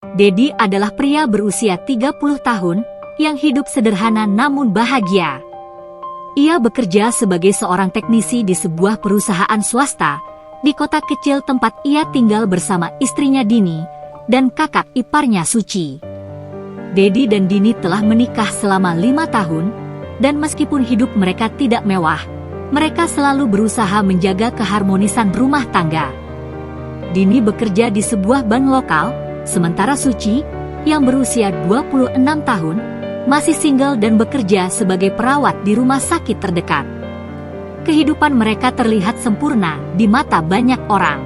Dedi adalah pria berusia 30 tahun yang hidup sederhana namun bahagia. Ia bekerja sebagai seorang teknisi di sebuah perusahaan swasta di kota kecil tempat ia tinggal bersama istrinya Dini dan kakak iparnya Suci. Dedi dan Dini telah menikah selama 5 tahun, dan meskipun hidup mereka tidak mewah, mereka selalu berusaha menjaga keharmonisan rumah tangga. Dini bekerja di sebuah bank lokal, sementara Suci, yang berusia 26 tahun, masih single dan bekerja sebagai perawat di rumah sakit terdekat. Kehidupan mereka terlihat sempurna di mata banyak orang.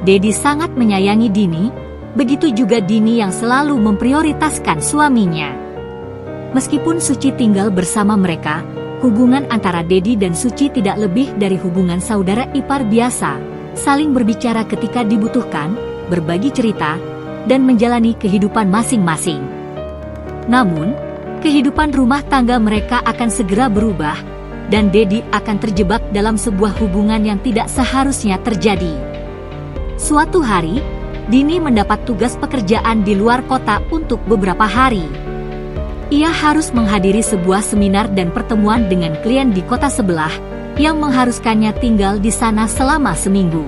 Dedi sangat menyayangi Dini, begitu juga Dini yang selalu memprioritaskan suaminya. Meskipun Suci tinggal bersama mereka, hubungan antara Dedi dan Suci tidak lebih dari hubungan saudara ipar biasa, saling berbicara ketika dibutuhkan, berbagi cerita, dan menjalani kehidupan masing-masing. Namun, kehidupan rumah tangga mereka akan segera berubah, dan Dedi akan terjebak dalam sebuah hubungan yang tidak seharusnya terjadi. Suatu hari, Dini mendapat tugas pekerjaan di luar kota untuk beberapa hari. Ia harus menghadiri sebuah seminar dan pertemuan dengan klien di kota sebelah, yang mengharuskannya tinggal di sana selama seminggu.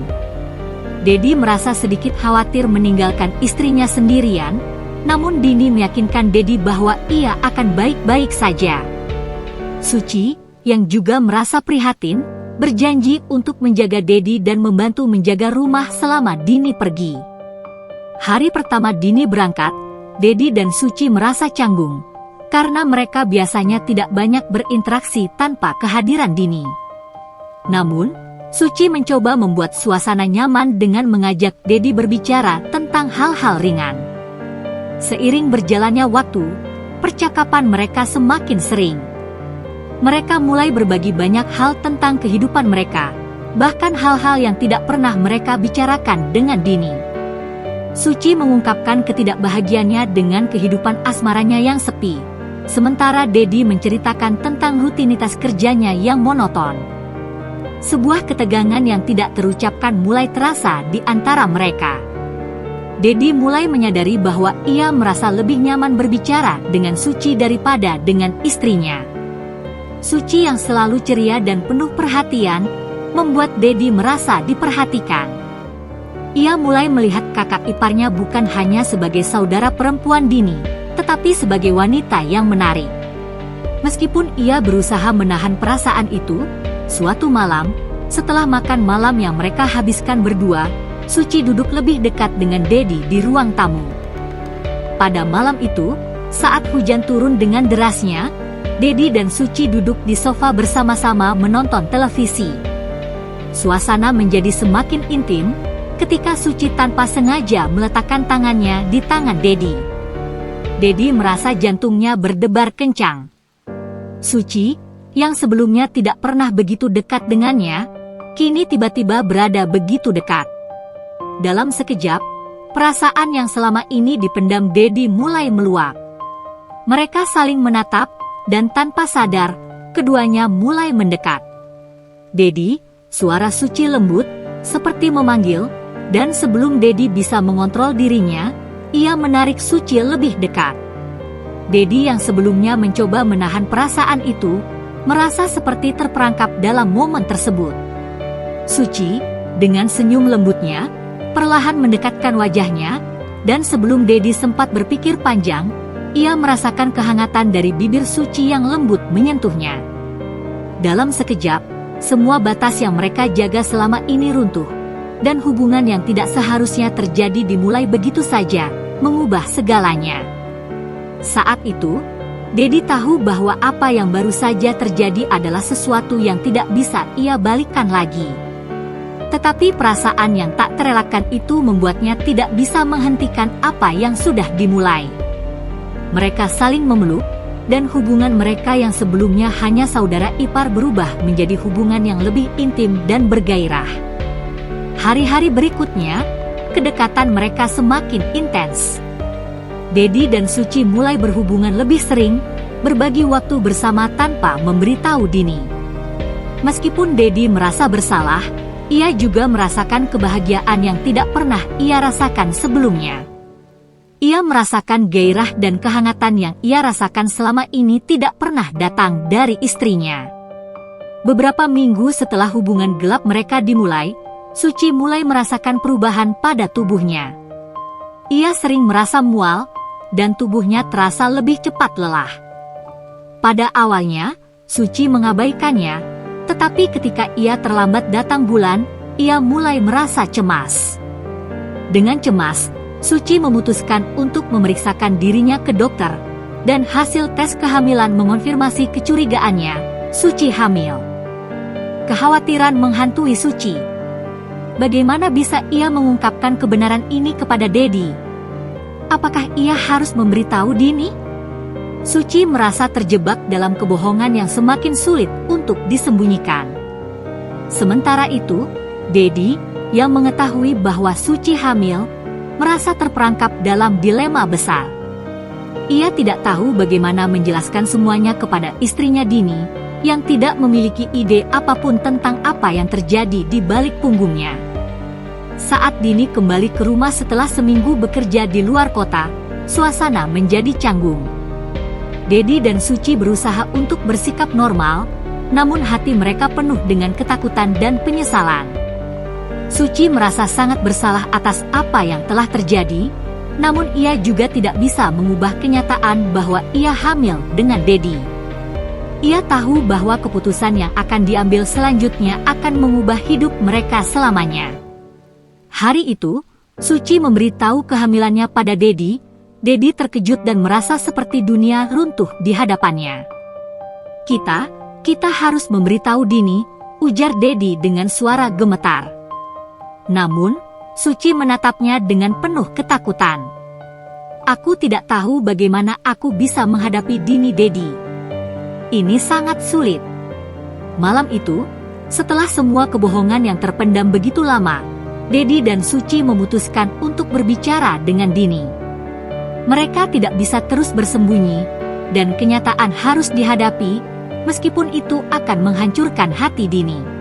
Dedi merasa sedikit khawatir meninggalkan istrinya sendirian, namun Dini meyakinkan Dedi bahwa ia akan baik-baik saja. Suci, yang juga merasa prihatin, berjanji untuk menjaga Dedi dan membantu menjaga rumah selama Dini pergi. Hari pertama Dini berangkat, Dedi dan Suci merasa canggung, karena mereka biasanya tidak banyak berinteraksi tanpa kehadiran Dini. Namun, Suci mencoba membuat suasana nyaman dengan mengajak Dedi berbicara tentang hal-hal ringan. Seiring berjalannya waktu, percakapan mereka semakin sering. Mereka mulai berbagi banyak hal tentang kehidupan mereka, bahkan hal-hal yang tidak pernah mereka bicarakan dengan Dini. Suci mengungkapkan ketidakbahagiaannya dengan kehidupan asmaranya yang sepi, sementara Dedi menceritakan tentang rutinitas kerjanya yang monoton. Sebuah ketegangan yang tidak terucapkan mulai terasa di antara mereka. Dedi mulai menyadari bahwa ia merasa lebih nyaman berbicara dengan Suci daripada dengan istrinya. Suci yang selalu ceria dan penuh perhatian, membuat Dedi merasa diperhatikan. Ia mulai melihat kakak iparnya bukan hanya sebagai saudara perempuan Dini, tetapi sebagai wanita yang menarik. Meskipun ia berusaha menahan perasaan itu, suatu malam, setelah makan malam yang mereka habiskan berdua, Suci duduk lebih dekat dengan Dedi di ruang tamu. Pada malam itu, saat hujan turun dengan derasnya, Dedi dan Suci duduk di sofa bersama-sama menonton televisi. Suasana menjadi semakin intim ketika Suci tanpa sengaja meletakkan tangannya di tangan Dedi. Dedi merasa jantungnya berdebar kencang. Suci, yang sebelumnya tidak pernah begitu dekat dengannya, kini tiba-tiba berada begitu dekat. Dalam sekejap, perasaan yang selama ini dipendam Dedi mulai meluap. Mereka saling menatap, dan tanpa sadar, keduanya mulai mendekat. Dedi, suara Suci lembut, seperti memanggil, dan sebelum Dedi bisa mengontrol dirinya, ia menarik Suci lebih dekat. Dedi yang sebelumnya mencoba menahan perasaan itu, merasa seperti terperangkap dalam momen tersebut. Suci, dengan senyum lembutnya, perlahan mendekatkan wajahnya, dan sebelum Dedi sempat berpikir panjang, ia merasakan kehangatan dari bibir Suci yang lembut menyentuhnya. Dalam sekejap, semua batas yang mereka jaga selama ini runtuh, dan hubungan yang tidak seharusnya terjadi dimulai begitu saja, mengubah segalanya. Saat itu, Dedi tahu bahwa apa yang baru saja terjadi adalah sesuatu yang tidak bisa ia balikkan lagi. Tetapi perasaan yang tak terelakkan itu membuatnya tidak bisa menghentikan apa yang sudah dimulai. Mereka saling memeluk, dan hubungan mereka yang sebelumnya hanya saudara ipar berubah menjadi hubungan yang lebih intim dan bergairah. Hari-hari berikutnya, kedekatan mereka semakin intens. Dedi dan Suci mulai berhubungan lebih sering, berbagi waktu bersama tanpa memberitahu Dini. Meskipun Dedi merasa bersalah, ia juga merasakan kebahagiaan yang tidak pernah ia rasakan sebelumnya. ia merasakan gairah dan kehangatan yang ia rasakan selama ini tidak pernah datang dari istrinya. Beberapa minggu setelah hubungan gelap mereka dimulai, Suci mulai merasakan perubahan pada tubuhnya. Ia sering merasa mual, dan tubuhnya terasa lebih cepat lelah. Pada awalnya, Suci mengabaikannya, tetapi ketika ia terlambat datang bulan, ia mulai merasa cemas. Dengan cemas, Suci memutuskan untuk memeriksakan dirinya ke dokter, dan hasil tes kehamilan mengonfirmasi kecurigaannya, Suci hamil. Kekhawatiran menghantui Suci. Bagaimana bisa ia mengungkapkan kebenaran ini kepada Dedi? Apakah ia harus memberitahu Dini? Suci merasa terjebak dalam kebohongan yang semakin sulit untuk disembunyikan. Sementara itu, Dedi, yang mengetahui bahwa Suci hamil, merasa terperangkap dalam dilema besar. Ia tidak tahu bagaimana menjelaskan semuanya kepada istrinya Dini, yang tidak memiliki ide apapun tentang apa yang terjadi di balik punggungnya. Saat Dini kembali ke rumah setelah seminggu bekerja di luar kota, suasana menjadi canggung. Dedi dan Suci berusaha untuk bersikap normal, namun hati mereka penuh dengan ketakutan dan penyesalan. Suci merasa sangat bersalah atas apa yang telah terjadi, namun ia juga tidak bisa mengubah kenyataan bahwa ia hamil dengan Dedi. Ia tahu bahwa keputusan yang akan diambil selanjutnya akan mengubah hidup mereka selamanya. Hari itu, Suci memberitahu kehamilannya pada Dedi. Dedi terkejut dan merasa seperti dunia runtuh di hadapannya. Kita harus memberitahu Dini, ujar Dedi dengan suara gemetar. Namun, Suci menatapnya dengan penuh ketakutan. Aku tidak tahu bagaimana aku bisa menghadapi Dini, Dedi. Ini sangat sulit. Malam itu, setelah semua kebohongan yang terpendam begitu lama, Dedi dan Suci memutuskan untuk berbicara dengan Dini. Mereka tidak bisa terus bersembunyi, dan kenyataan harus dihadapi, meskipun itu akan menghancurkan hati Dini.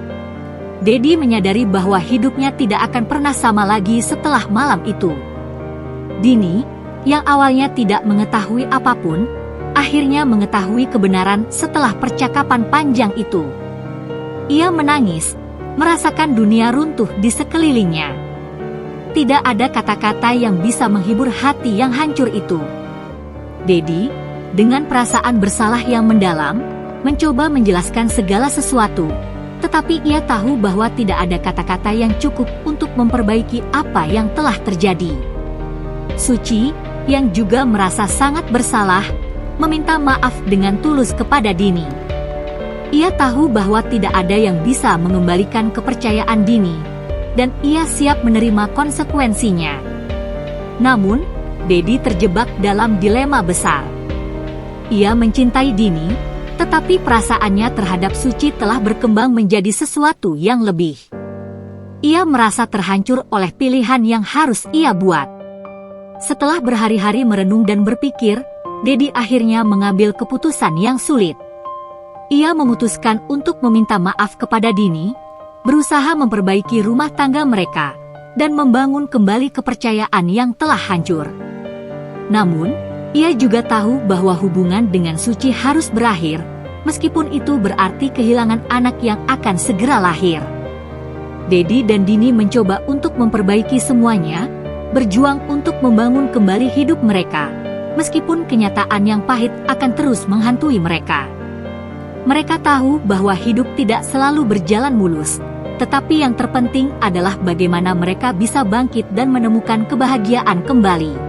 Dedi menyadari bahwa hidupnya tidak akan pernah sama lagi setelah malam itu. Dini, yang awalnya tidak mengetahui apapun, akhirnya mengetahui kebenaran setelah percakapan panjang itu. Ia menangis, merasakan dunia runtuh di sekelilingnya. Tidak ada kata-kata yang bisa menghibur hati yang hancur itu. Dedi, dengan perasaan bersalah yang mendalam, mencoba menjelaskan segala sesuatu, tetapi ia tahu bahwa tidak ada kata-kata yang cukup untuk memperbaiki apa yang telah terjadi. Suci, yang juga merasa sangat bersalah, meminta maaf dengan tulus kepada Dini. Ia tahu bahwa tidak ada yang bisa mengembalikan kepercayaan Dini, dan ia siap menerima konsekuensinya. Namun, Dedi terjebak dalam dilema besar. Ia mencintai Dini, tetapi perasaannya terhadap Suci telah berkembang menjadi sesuatu yang lebih. Ia merasa terhancur oleh pilihan yang harus ia buat. Setelah berhari-hari merenung dan berpikir, Dedi akhirnya mengambil keputusan yang sulit. Ia memutuskan untuk meminta maaf kepada Dini, berusaha memperbaiki rumah tangga mereka, dan membangun kembali kepercayaan yang telah hancur. Namun, ia juga tahu bahwa hubungan dengan Suci harus berakhir, meskipun itu berarti kehilangan anak yang akan segera lahir. Dedi dan Dini mencoba untuk memperbaiki semuanya, berjuang untuk membangun kembali hidup mereka, meskipun kenyataan yang pahit akan terus menghantui mereka. Mereka tahu bahwa hidup tidak selalu berjalan mulus, tetapi yang terpenting adalah bagaimana mereka bisa bangkit dan menemukan kebahagiaan kembali.